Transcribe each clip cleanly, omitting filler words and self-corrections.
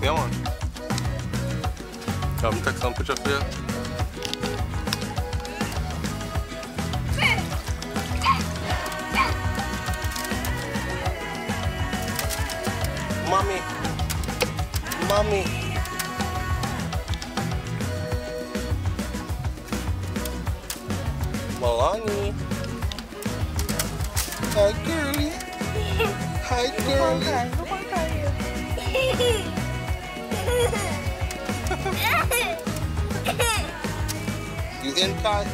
Yeah, man. Come take some picture for you. Mommy. Mommy. Malani. Hi, girlie. Hi, girlie. You in, Kai?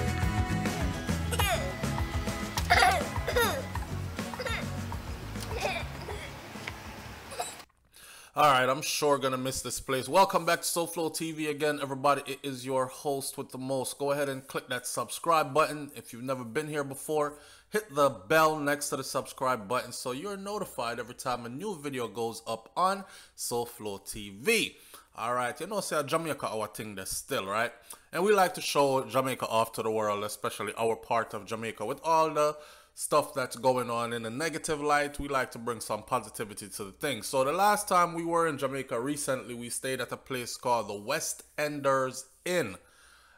Alright, I'm sure gonna miss this place. Welcome back to SouFLoTV again, everybody. It is your host with the most. Go ahead and click that subscribe button. If you've never been here before, hit the bell next to the subscribe button so you're notified every time a new video goes up on SouFLoTV. Alright, you know, say Jamaica our thing there still, right? And we like to show Jamaica off to the world, especially our part of Jamaica. With all the stuff that's going on in a negative light, we like to bring some positivity to the thing. So the last time we were in Jamaica recently, we stayed at a place called the West Enders Inn.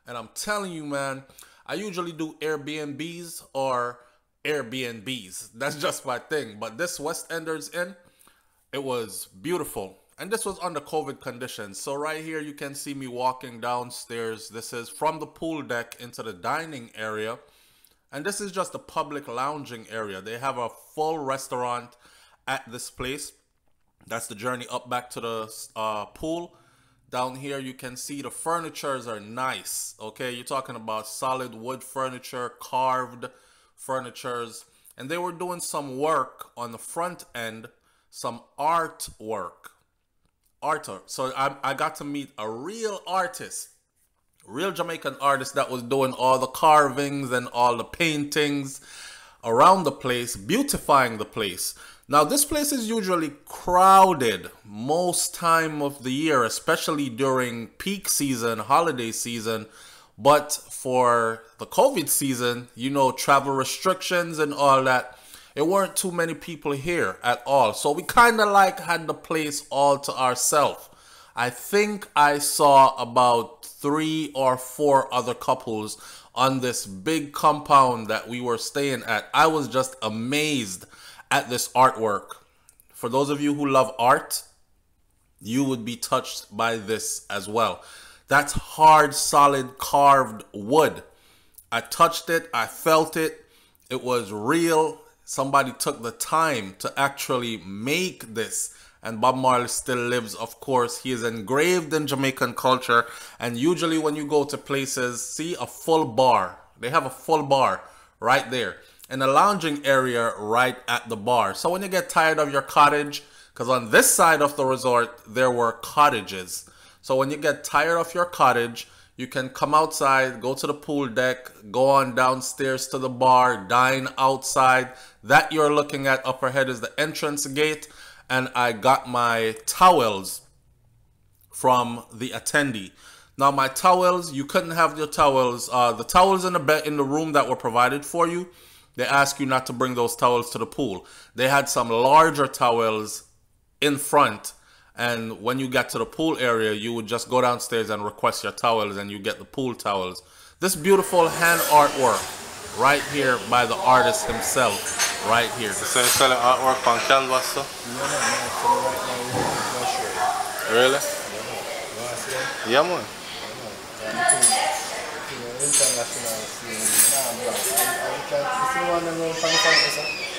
And I'm telling you, man, I usually do Airbnbs or Airbnbs. That's just my thing. But this West Enders Inn, it was beautiful. And this was under COVID conditions. So right here, you can see me walking downstairs. This is from the pool deck into the dining area. And this is just a public lounging area. They have a full restaurant at this place. That's the journey up back to the pool. Down here, you can see the furnitures are nice. Okay, you're talking about solid wood furniture, carved furnitures. And they were doing some work on the front end, some artwork. So I got to meet a real artist. Real Jamaican artist that was doing all the carvings and all the paintings around the place, beautifying the place. Now, this place is usually crowded most time of the year, especially during peak season, holiday season. But for the COVID season, you know, travel restrictions and all that, it weren't too many people here at all. So we kind of like had the place all to ourselves. I think I saw about 3 or 4 other couples on this big compound that we were staying at. I was just amazed at this artwork. For those of you who love art, you would be touched by this as well. That's hard, solid, carved wood. I touched it. I felt it. It was real. Somebody took the time to actually make this. And Bob Marley still lives, of course. He is engraved in Jamaican culture. And usually when you go to places, see a full bar. They have a full bar right there. And a lounging area right at the bar. So when you get tired of your cottage, because on this side of the resort, there were cottages. So when you get tired of your cottage, you can come outside, go to the pool deck, go on downstairs to the bar, dine outside. That you're looking at up ahead is the entrance gate. And I got my towels from the attendee. Now my towels, you couldn't have your towels. The towels in the bed in the room that were provided for you, they ask you not to bring those towels to the pool. They had some larger towels in front. And when you got to the pool area, you would just go downstairs and request your towels and you get the pool towels. This beautiful hand artwork right here by the artist himself. Right here. So you're selling artwork on canvas, so? Really? Yeah, man.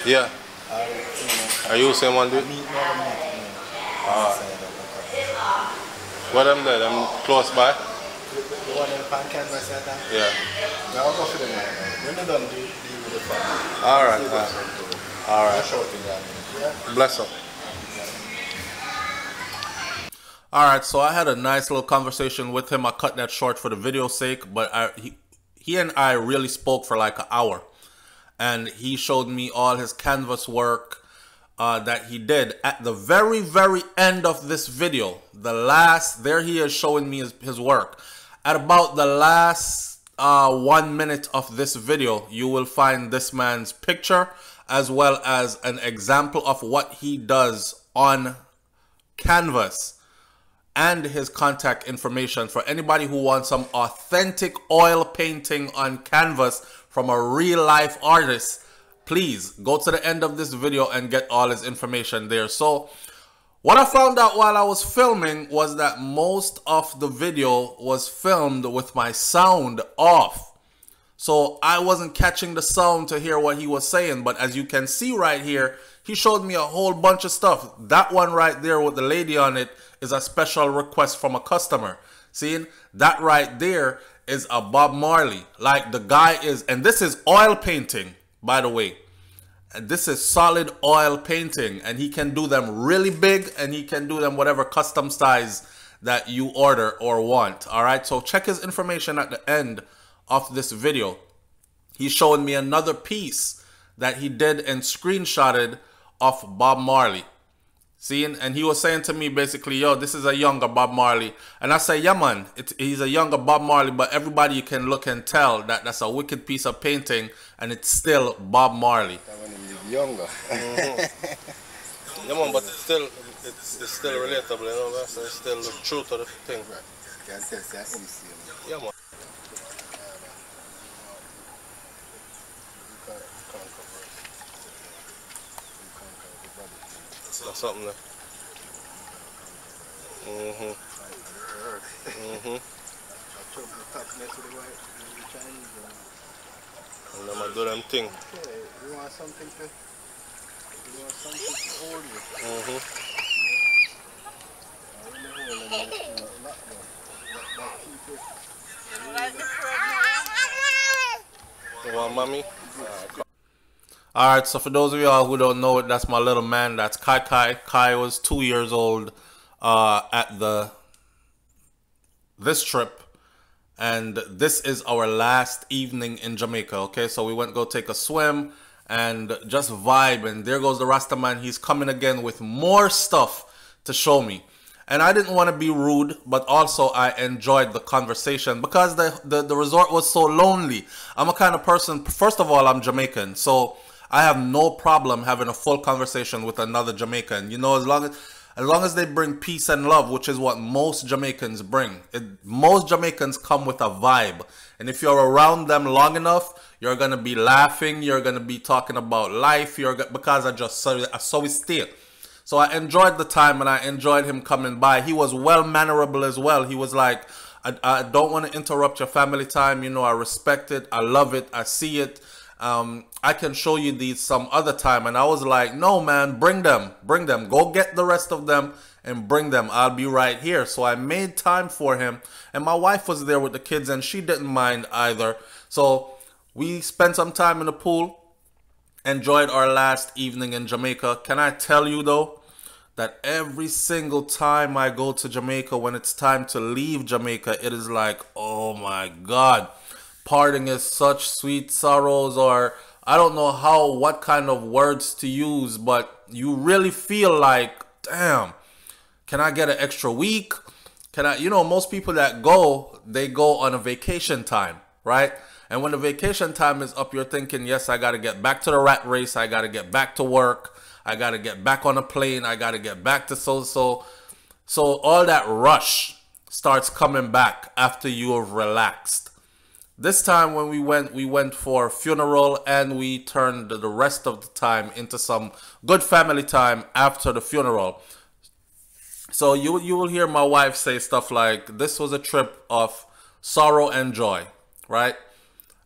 Yeah. Are you the same one, dude? What am there? I'm close by? The one in pan canvas, yeah. I'll go for them. When they're done, do the fun. Alright. Alright. Bless up. Alright, so I had a nice little conversation with him. I cut that short for the video's sake, but he and I really spoke for like an hour. And he showed me all his canvas work that he did. At the very, very end of this video, there he is showing me his work. At about the last 1 minute of this video, you will find this man's picture as well as an example of what he does on canvas. and his contact information for anybody who wants some authentic oil painting on canvas from a real life artist. Please go to the end of this video and get all his information there. So what I found out while I was filming was that most of the video was filmed with my sound off. So I wasn't catching the sound to hear what he was saying. But as you can see right here, he showed me a whole bunch of stuff. That one right there with the lady on it is a special request from a customer. See, that right there is a Bob Marley. Like the guy is, and this is oil painting, by the way. And this is solid oil painting, and he can do them really big, and he can do them whatever custom size that you order or want. All right, so check his information at the end of this video. He showed me another piece that he did and screenshotted of Bob Marley. See, and he was saying to me basically, yo, this is a younger Bob Marley. And I say, yeah, man, he's a younger Bob Marley, but everybody you can look and tell that that's a wicked piece of painting, and it's still Bob Marley. Younger. Yeah, man, but it's still relatable, you know, so it's still true to the thing. Right. Can test that insane. Yeah, man. That's something there. And then I do them thing. Okay, you want something to hold you? You want mommy? Alright, so for those of y'all who don't know it, that's my little man. That's Kai Kai. Kai was 2 years old at this trip. And this is our last evening in Jamaica, okay? So we went to go take a swim and just vibe. And there goes the Rasta man. He's coming again with more stuff to show me. And I didn't want to be rude, but also I enjoyed the conversation because the resort was so lonely. I'm a kind of person, first of all, I'm Jamaican. So I have no problem having a full conversation with another Jamaican. You know, as long as they bring peace and love, which is what most Jamaicans bring. Most Jamaicans come with a vibe. And if you're around them long enough, you're going to be laughing. You're going to be talking about life. Because I saw his stay. So I enjoyed the time and I enjoyed him coming by. He was well mannerable as well. He was like, I don't want to interrupt your family time. You know, I respect it. I love it. I see it. I can show you these some other time. And I was like, no, man, bring them. Go get the rest of them and bring them. I'll be right here. So I made time for him. And my wife was there with the kids and she didn't mind either. So we spent some time in the pool, enjoyed our last evening in Jamaica. Can I tell you though, that every single time I go to Jamaica, when it's time to leave Jamaica, it is like, oh my God. Parting is such sweet sorrows, or I don't know what kind of words to use, but you really feel like, damn, can I get an extra week? Can I, you know, most people that go, they go on a vacation time, right? And when the vacation time is up, you're thinking, yes, I got to get back to the rat race. I got to get back to work. I got to get back on a plane. I got to get back to so all that rush starts coming back after you have relaxed. This time when we went for a funeral, and we turned the rest of the time into some good family time after the funeral. So you will hear my wife say stuff like, this was a trip of sorrow and joy, right?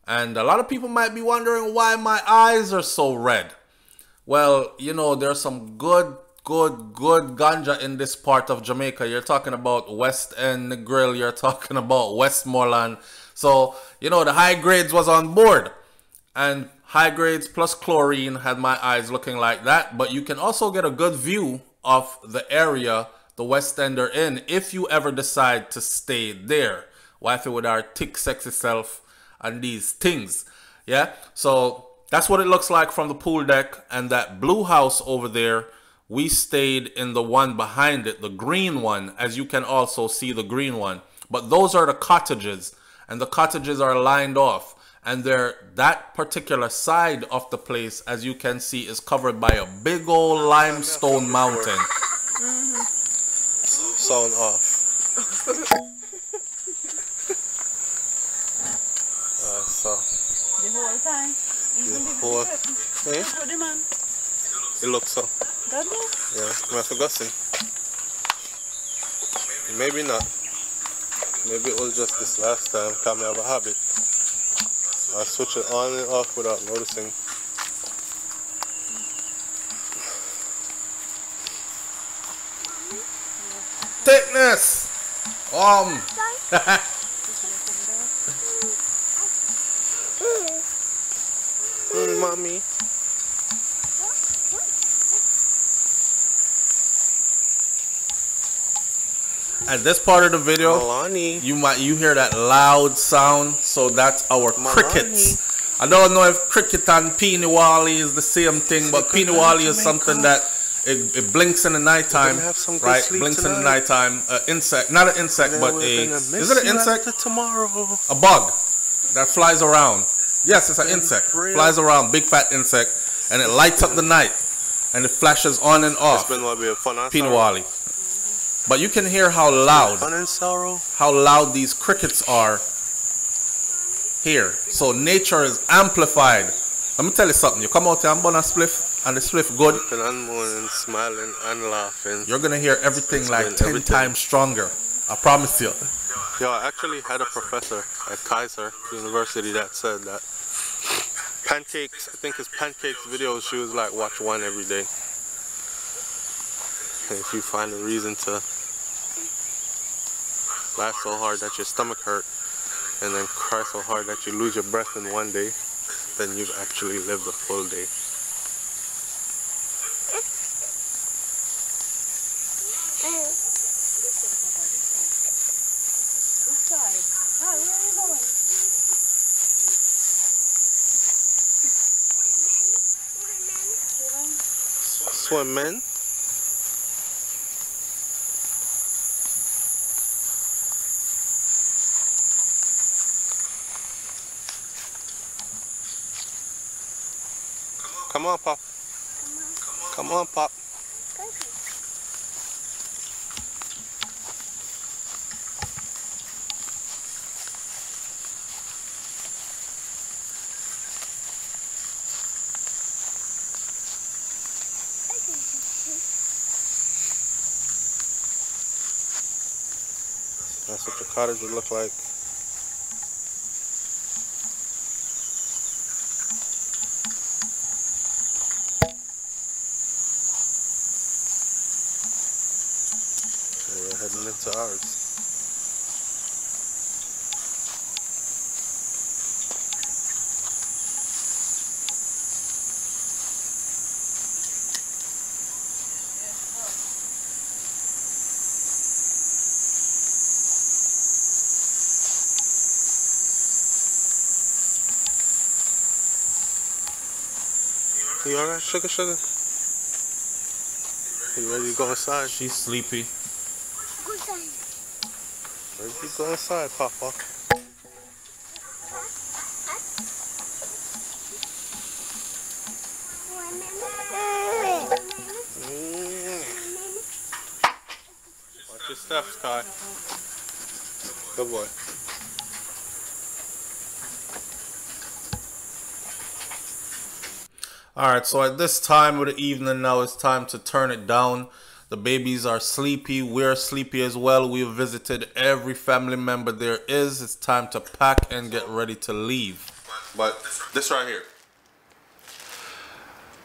And a lot of people might be wondering why my eyes are so red. Well, you know, there's some good ganja in this part of Jamaica. You're talking about West End Grill. You're talking about Westmoreland. So, you know, the high grades was on board. And high grades plus chlorine had my eyes looking like that. But you can also get a good view of the area the West End are in if you ever decide to stay there. Wifey with our thick, sexy self and these things. Yeah, so that's what it looks like from the pool deck. And that blue house over there, we stayed in the one behind it, the green one, as you can also see the green one. But those are the cottages, and the cottages are lined off. And that particular side of the place, as you can see, is covered by a big old limestone mountain. Sound off. So The whole time. Even the whole eh? for the man. It looks so. That do? Yeah, I forgot to. Maybe not. Maybe it was just this last time. Can I have a habit? I switch it on and off without noticing. Thickness. Mommy. At this part of the video, Milani. you hear that loud sound, so that's our crickets. I don't know if cricket and peeny wally is the same thing, but peeny wally is something that it blinks in the nighttime, right? Blinks in the nighttime. Insect, not an insect, but is it an insect? Tomorrow. A bug that flies around. Yes, it's an insect. Flies around, big fat insect, and it lights up the night, and it flashes on and off. It's been what be a fun and Peeny sorrow. wally. But you can hear how loud, Fun and sorrow. how loud these crickets are here. So nature is amplified. Let me tell you something. You come out here and burn a spliff, and the spliff good. And moaning, smiling and laughing. You're gonna hear everything like been 10 everything. times stronger. I promise you. Yo, I actually had a professor at Kaiser University that said that pancakes, I think his pancakes videos, she was like, watch one every day. And if you find a reason to laugh so hard that your stomach hurt and then cry so hard that you lose your breath in one day, then you've actually lived a full day. Swimming. Come on, Pop. Come on, Pop. That's what your cottage would look like. And we're heading into ours. You alright, sugar, sugar? You ready to go inside? She's sleepy. Ready to go inside, Papa? Watch your steps, Kai. Good boy. Alright, so at this time of the evening now, it's time to turn it down. The babies are sleepy. We're sleepy as well. We've visited every family member there is. It's time to pack and get ready to leave. But this right here,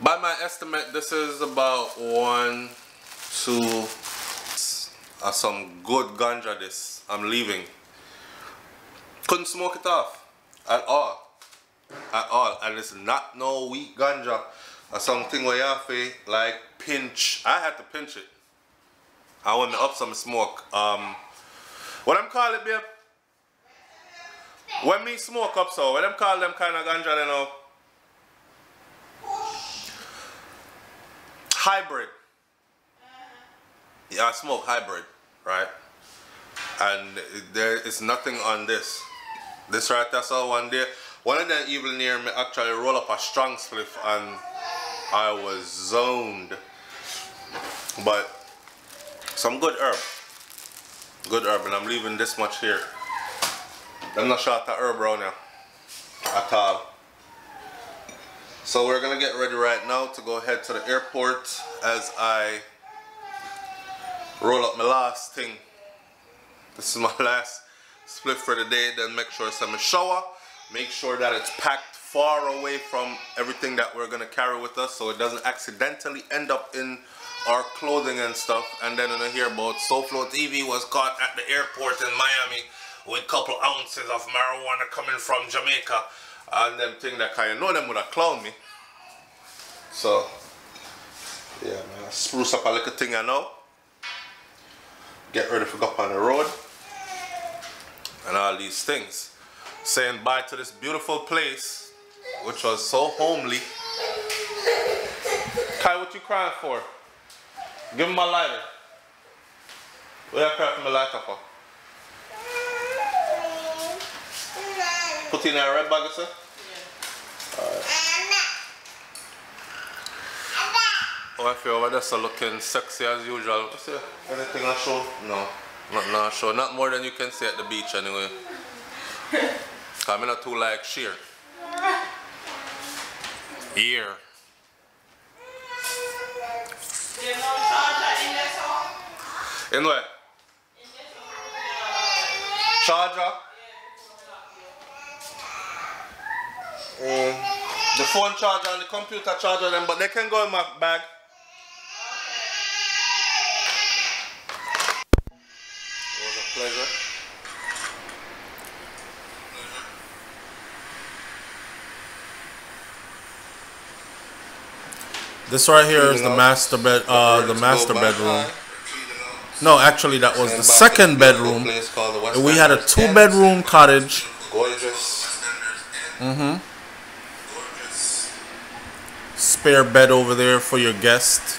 by my estimate, this is about 1, 2, some good ganja this. I'm leaving. Couldn't smoke it off at all. At all, and it's not no weak ganja or something where you have to like pinch. I had to pinch it. I want to up some smoke. What them call it, babe? When me smoke up, so what them call them kind of ganja, you know? Hybrid. Yeah, I smoke hybrid, right? And there is nothing on this. This right, that's all one day. One of them even near me actually roll up a strong spliff and I was zoned. But some good herb. Good herb, and I'm leaving this much here. I'm not short of herb around here at all. So we're gonna get ready right now to go ahead to the airport as I roll up my last thing. This is my last split for the day. Then make sure it's in my shower. Make sure that it's packed far away from everything that we're gonna carry with us, so it doesn't accidentally end up in our clothing and stuff. And then I hear about SouFLoTV was caught at the airport in Miami with a couple ounces of marijuana coming from Jamaica. And them thing that kind of know them would have clowned me. So, yeah, man, spruce up a little thing I know. Get ready to go up on the road. And all these things. Saying bye to this beautiful place, which was so homely. Kai, what you crying for? Give him my lighter. What you crying for my lighter for? Put it in a red bag, sir? Yeah. Alright. Oh, I feel over there so looking sexy as usual. What's it? Anything I show? No. Not show. Not more than you can see at the beach anyway. Cause I'm not too like sheer. Here. There's no charger in this home? In where? In this home. Charger? The phone charger and the computer charger them, but they can go in my bag. It was a pleasure. This right here is the master bed. The master bedroom. No, actually, that was the second bedroom. We had a 2-bedroom cottage. Gorgeous. Spare bed over there for your guest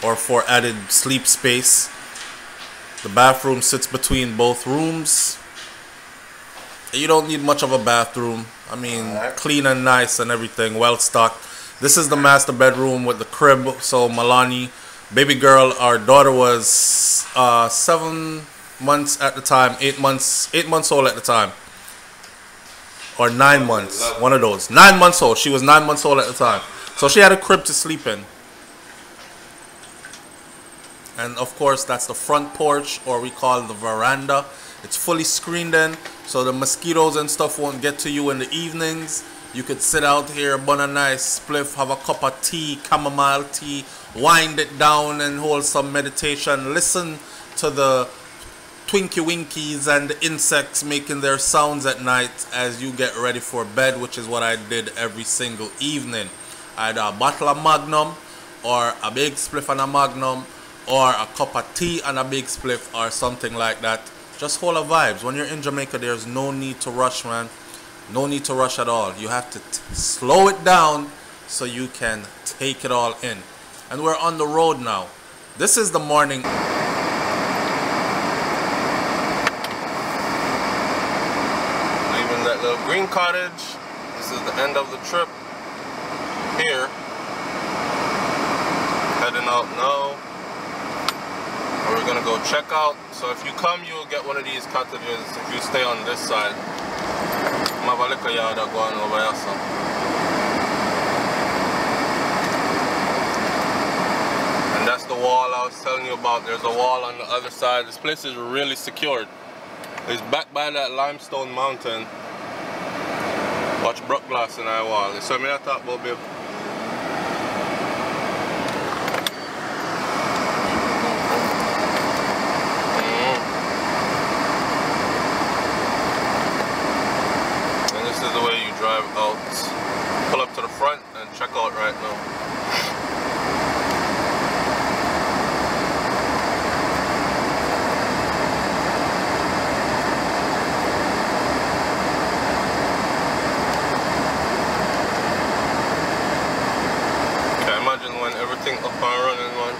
or for added sleep space. The bathroom sits between both rooms. You don't need much of a bathroom. I mean, clean and nice and everything, well stocked. This is the master bedroom with the crib. So Malani, baby girl, our daughter was 7 months at the time, 8 months old at the time. Or 9 months, one of those. 9 months old. She was 9 months old at the time. So she had a crib to sleep in. And of course, that's the front porch, or we call it the veranda. It's fully screened in, so the mosquitoes and stuff won't get to you in the evenings. You could sit out here, bun a nice spliff, have a cup of tea, chamomile tea, wind it down and hold some meditation. Listen to the Twinkie Winkies and the insects making their sounds at night as you get ready for bed, which is what I did every single evening. Either a bottle of Magnum, or a big spliff and a Magnum, or a cup of tea and a big spliff, or something like that. Just hold the vibes. When you're in Jamaica, there's no need to rush, man. No need to rush at all. You have to slow it down so you can take it all in. And we're on the road now. This is the morning. Leaving that little green cottage. This is the end of the trip. Here. Heading out now. And we're gonna go check out. So if you come, you'll get one of these cottages if you stay on this side. Have a little yard going over here, so. And that's the wall I was telling you about. There's a wall on the other side. This place is really secured. It's backed by that limestone mountain. Watch Brook Glass in that wall. So I talk about, babe. Drive out, pull up to the front and check out right now. Okay, imagine when everything up and running, man.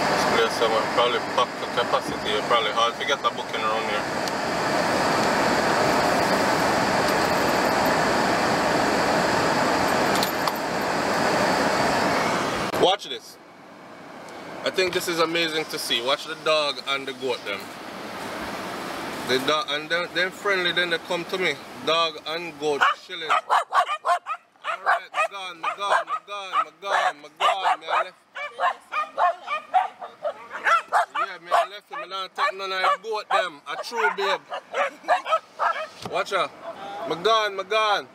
This place will probably pack the capacity. It's probably hard to get a booking around here. Watch this. I think this is amazing to see. Watch the dog and the goat them. The dog and they're friendly, then they come to me. Dog and goat chilling. Alright, my God. Me I left. Yeah, me I left him. I don't take none of the goat them. A true babe. Watch her. My God.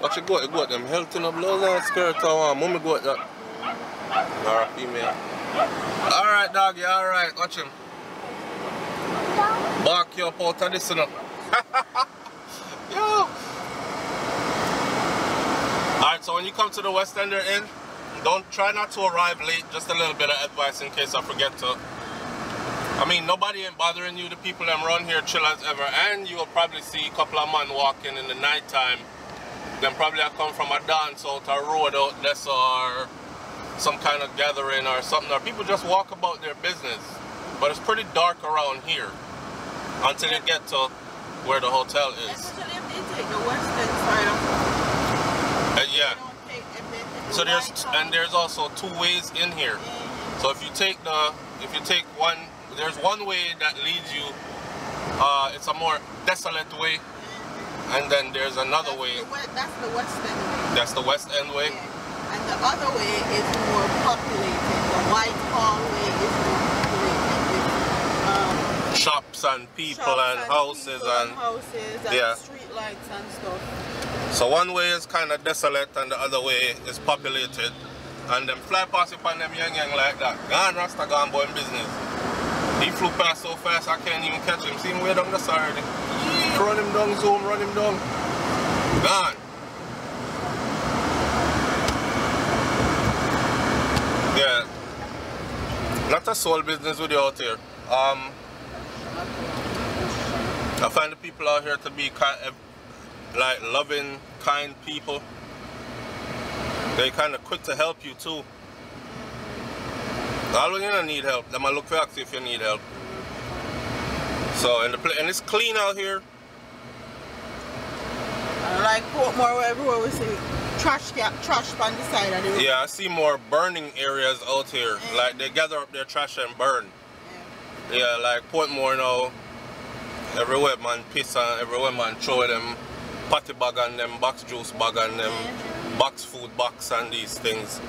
Watch the goat them. Healthy no blows and skirt or mommy goat that. Alright, female. Alright, doggy, alright. Watch him. Bark you up out of this, you know. Yo. Alright, so when you come to the West Ender Inn, don't try not to arrive late. Just a little bit of advice in case I forget to. I mean, nobody ain't bothering you. The people that run here chill as ever. And you will probably see a couple of men walking in the night time. Then probably I come from a dance out a road out there or some kind of gathering or something. Or people just walk about their business. But it's pretty dark around here until you get to where the hotel is. Especially if they take the western side of Yeah. So there's also two ways in here. So if you take one, there's one way that leads you. It's a more desolate way, and then there's another way. That's the west end way. That's the West End way. Yeah. And the other way is more populated. The White Hall way is more populated with shops and people and houses and yeah. Street lights and stuff. So one way is kind of desolate and the other way is populated. And them fly past upon them young like that. Gone Rasta gone boy in business. He flew past so fast I can't even catch him. See him way down the side already. Run him down, zoom, run him down. Gone. Yeah. Not a soul business with you out here. I find the people out here to be like loving, kind people. They kind of quick to help you too. All when you don't need help, they might look for you if you need help. So and it's clean out here. Like Portmore, everywhere we see trash on the side of the road. Yeah, I see more burning areas out here. Yeah. Like they gather up their trash and burn. Yeah, like Portmore now. Everywhere man piss and everywhere man throw them patty bag and them box juice bag and them box food box and these things.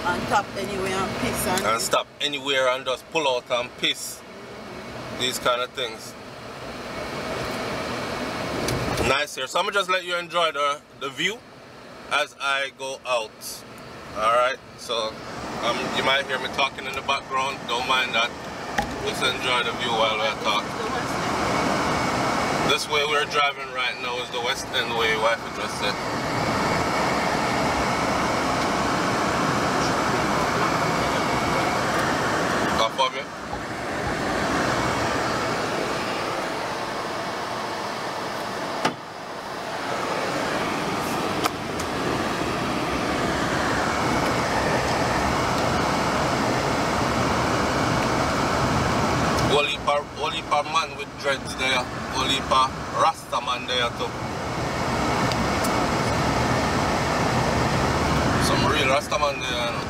And stop anywhere and piss and stop anywhere and just pull out and piss. These kind of things. Nice here. So I'm gonna just let you enjoy the view as I go out. Alright, so you might hear me talking in the background, don't mind that. Just enjoy the view while I talk. This way we're driving right now is the West End way, wife just said. Off of me. Only per man with dreads there, only per Rasta man there too. Some real Rasta man there, you know?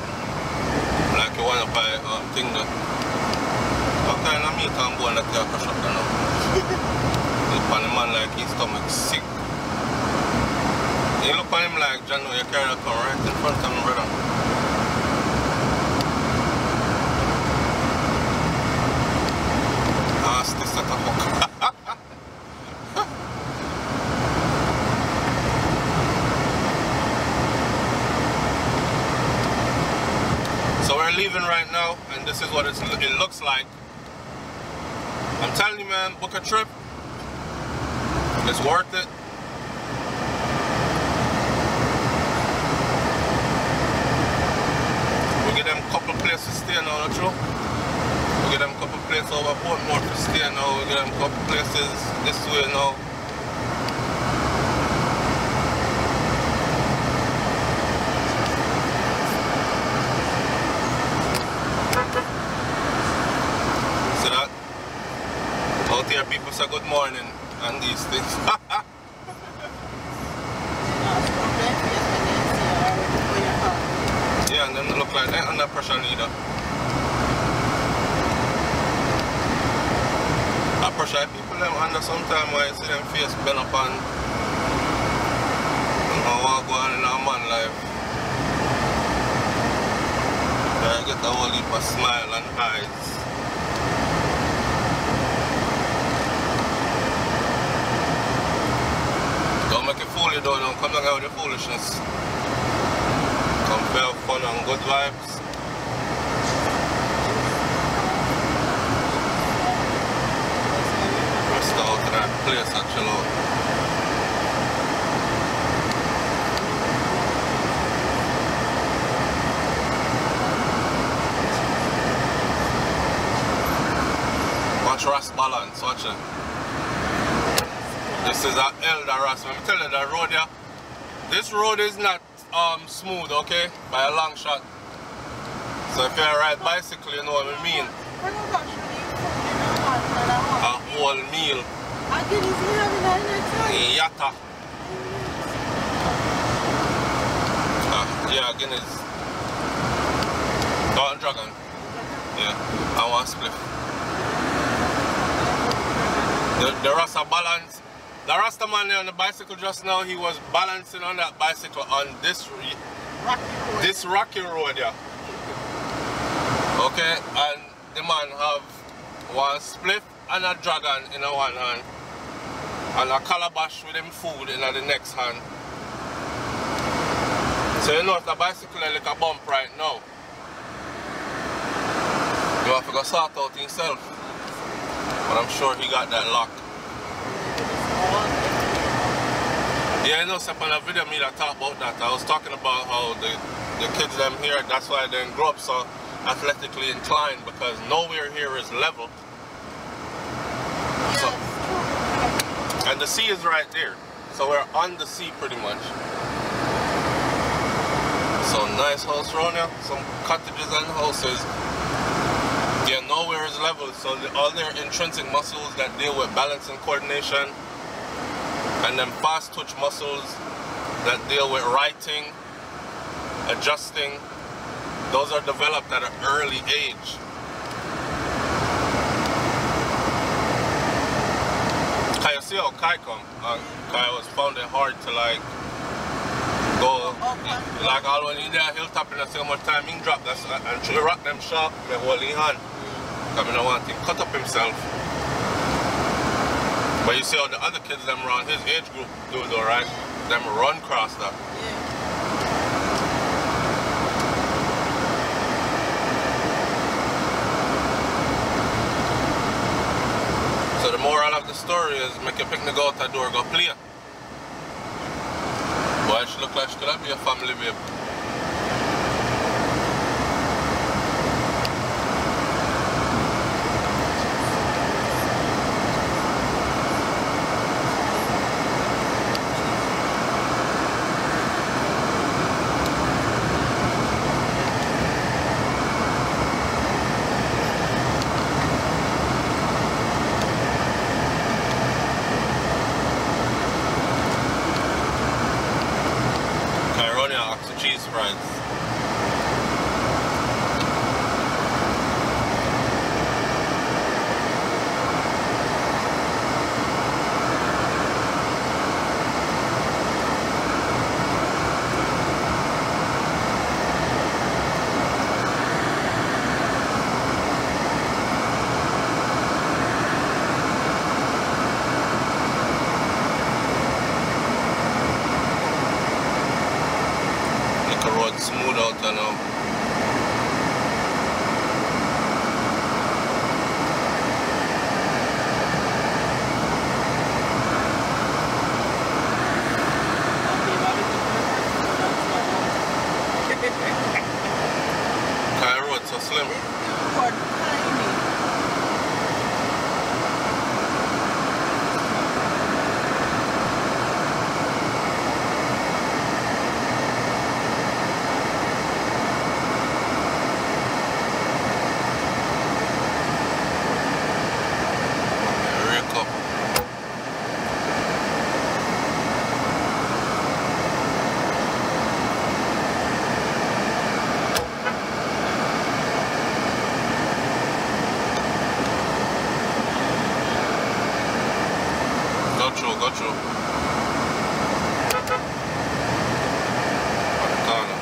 Like you wanna buy thing there. What kind of meat and bone that you crush up there now? Look on the man like his stomach sick. You look on him like John, you carry a car right in front of him, brother. So we're leaving right now, and this is what it looks like. I'm telling you, man, book a trip. It's worth it. We get them a couple of places to stay now, not true? We get them a couple of places over Portmore to stay now. We get them a couple of places this way now. See that? Out here people say good morning and these things. Yeah, and them look like they're under pressure neither. try people them under sometime where you see them face bent up and what go on in our man life. I get a whole heap of smile and eyes. Don't make it fool you though, don't come down here with your foolishness. Come for fun and good vibes. Rest out to that place and chill out. Watch Ras balance, watch it. This is an elder Ras. Let me tell you that road here. This road is not smooth, okay? By a long shot. So if you ride bicycle, you know what I mean. A whole meal. Yatta. Yeah, Guinness. Dalton Dragon. Yeah, I want split. The Rasta balance. The Rasta man on the bicycle just now, he was balancing on that bicycle on this rocky road here. Okay, and the man have one split and a dragon in a one hand and a calabash with him food in the next hand. So you know if the bicycle is like a bump right now, you have to go sort out himself. But I'm sure he got that lock. Yeah, I know some on a video me that talk about that. I was talking about how the kids them here, that's why they grow up so athletically inclined, because nowhere here is level. So, and the sea is right there. So we're on the sea pretty much. So nice house around here, some cottages and houses. Yeah, nowhere is level, so all their intrinsic muscles that deal with balance and coordination, and then fast twitch muscles that deal with writing, adjusting, those are developed at an early age. Kai, you see how Kai come? Kai was found it hard to like go, like all when he there hilltop and I see how much time he drop, that's and she rock them sharp, me hold in hand. I mean, I want him cut up himself. But you see how the other kids them around his age group do it though, right? Them run across that. Yeah. So the moral of the story is make your picnic go out the door, go play. Boy, she look like she could be a family babe. Cheese fries. Smooth out now. Kai road so slim. through. On the corner.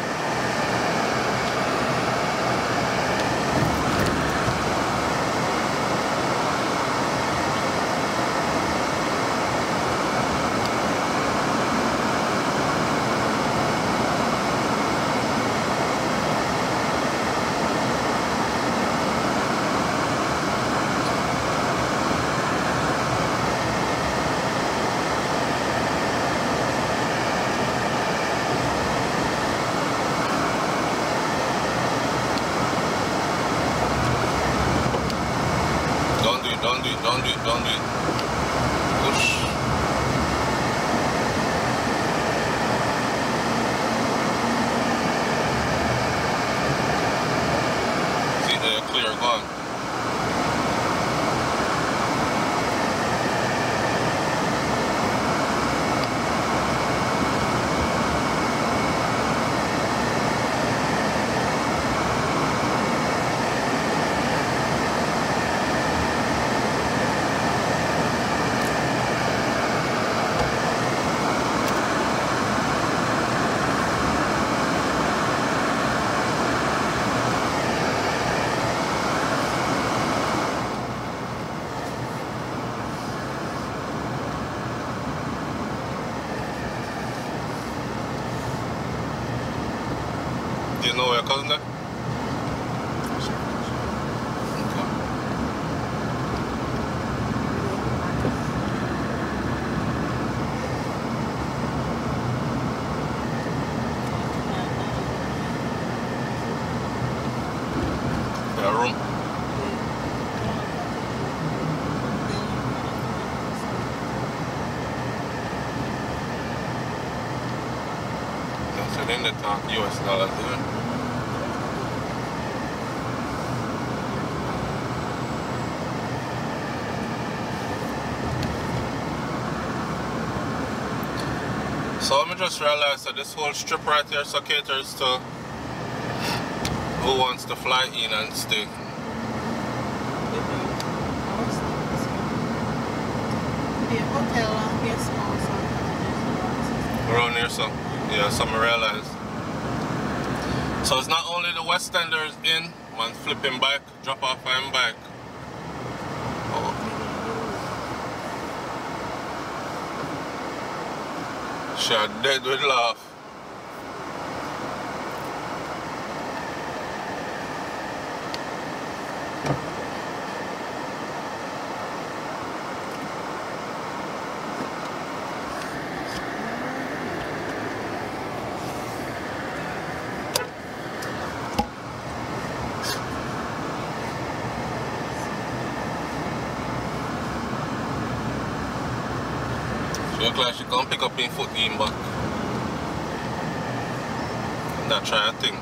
Don't do it. Push. See, they're clear, gone. Do you know where your cousin is? Their room. So then they talk US dollars, isn't it? So I just realized that this whole strip right here so caters to who wants to fly in and stay. Hotel and guest house. Around here, so yeah, so I realized. So it's not only the West Enders in, man flipping back, drop off and back. Oh. She dead with laugh. She look like she can't pick up in foot game back. And that try a thing.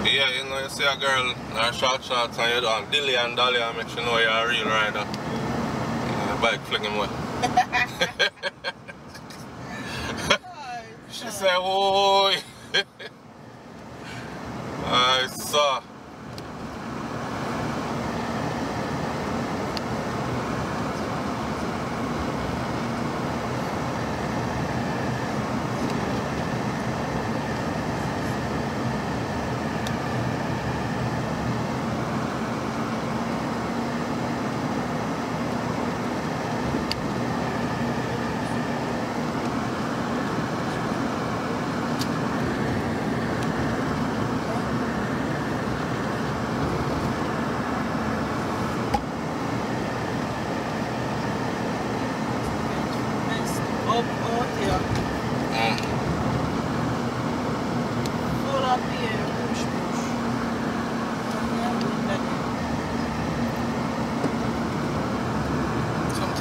Yeah, you know, you see a girl in her short shorts and you do a dilly and dolly and make sure you know you're a real rider. And the bike flinging away. She said, "Oi." I saw.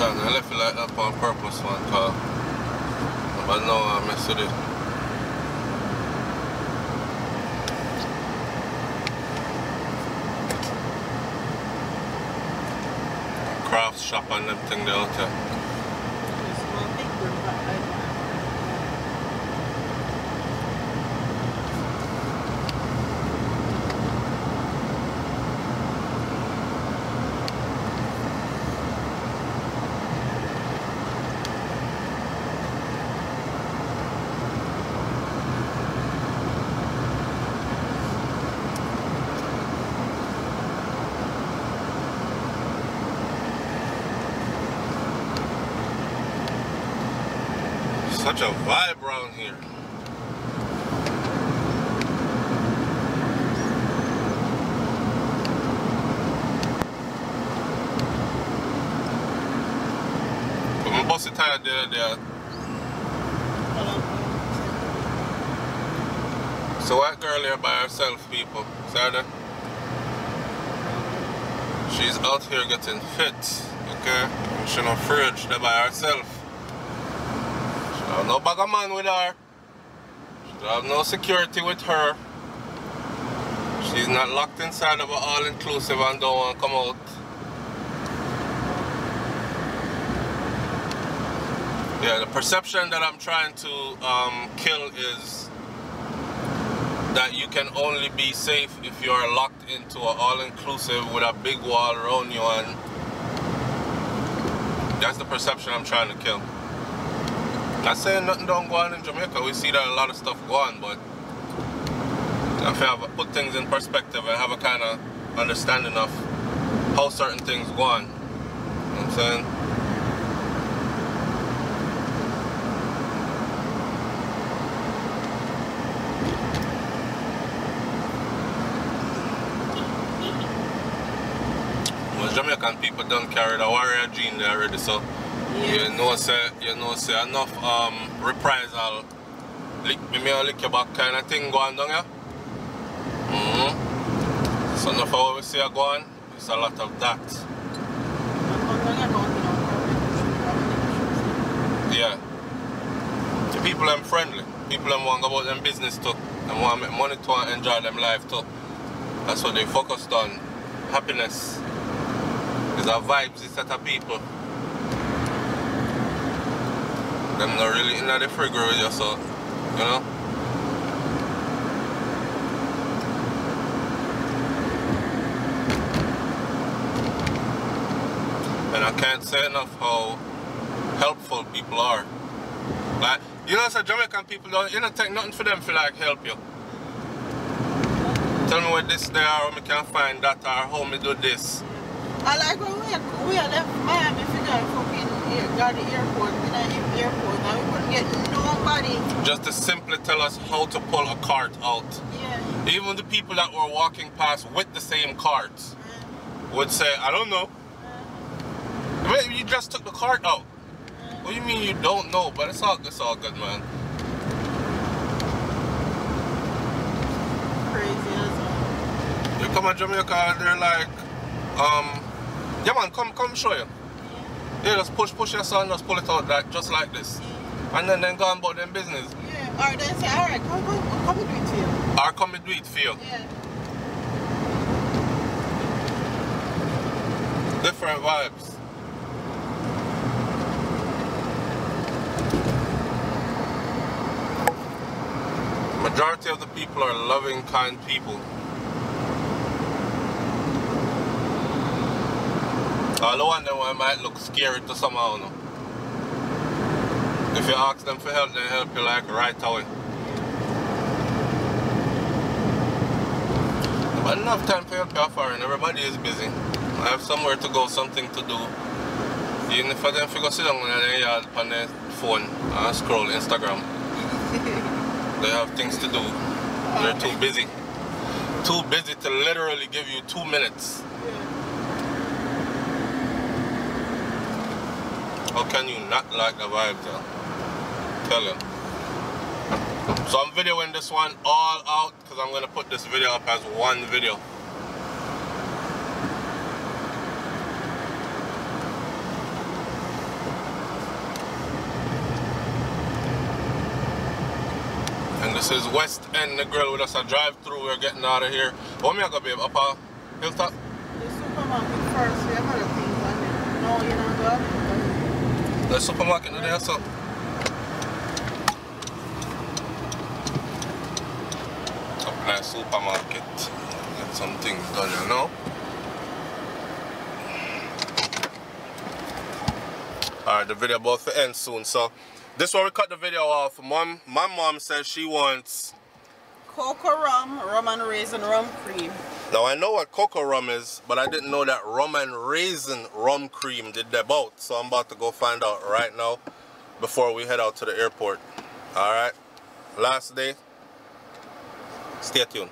I left it like that on purpose one car. But now I mess with it. Craft shop and everything there out there. Such a vibe around here. But my boss is tired there. So that girl here by herself, people. See her? She's out here getting fit, okay? She's not afraid, she's there by herself. She don't have no bag of man with her. She don't have no security with her. She's not locked inside of an all-inclusive and don't want to come out. Yeah, the perception that I'm trying to kill is that you can only be safe if you are locked into an all-inclusive with a big wall around you, and that's the perception I'm trying to kill. Not saying nothing don't go on in Jamaica. We see that a lot of stuff go on, but I have to put things in perspective and have a kind of understanding of how certain things go on. You know what I'm saying? Jamaican people don't carry the warrior gene there already, so yes. you know say enough reprisal, lick your back kind of thing going down here. So enough of what we see go on, it's a lot of that. Yeah. The people are friendly. People want to go about them business too. They want to make money too and enjoy them life too. That's what they focused on. Happiness. These are vibes, it's set of people. Them not really in the figure with you, so, you know. And I can't say enough how helpful people are. Like, you know, so Jamaican people don't, you don't take nothing for them to like help you. Tell me what this they are, or me can find that, or how me do this. I like when we are left Miami, if you got fucking got the airport, we're not in the airport, now we couldn't get nobody. Just to simply tell us how to pull a cart out. Yeah. Even the people that were walking past with the same carts would say, I don't know. Maybe you just took the cart out. What do you mean you don't know? But it's all good, man. Crazy as well. You come to Jamaica and they're like, yeah man, come show you. Yeah, just push your son, just pull it out like just like this. Yeah. And then go about them business. Yeah. Or then say, alright, come and do it for you. Or come and do it for you. Yeah. Different vibes. Majority of the people are loving, kind people. All the one that might look scary to somehow, no? If you ask them for help, they help you like right away. But enough time for help you foreign. Everybody is busy. I have somewhere to go, something to do. Even if I then figure sit down in their yard on their phone and scroll Instagram. They have things to do. They're too busy. Too busy to literally give you 2 minutes. How can you not like the vibe, though? Tell you. So I'm videoing this one all out because I'm going to put this video up as one video. And this is West End, the grill with us a drive through. We're getting out of here. What me I gonna be up a hilltop? The supermarket first, we have other things on there. No, you're not going. The supermarket today, so. Up nice supermarket. Get some things done, you know. Alright, the video about to end soon, so. This one we cut the video off. My mom says she wants cocoa rum and raisin rum cream. Now I know what cocoa rum is, but I didn't know that rum and raisin rum cream did that both. So I'm about to go find out right now. before we head out to the airport. All right, last day. Stay tuned.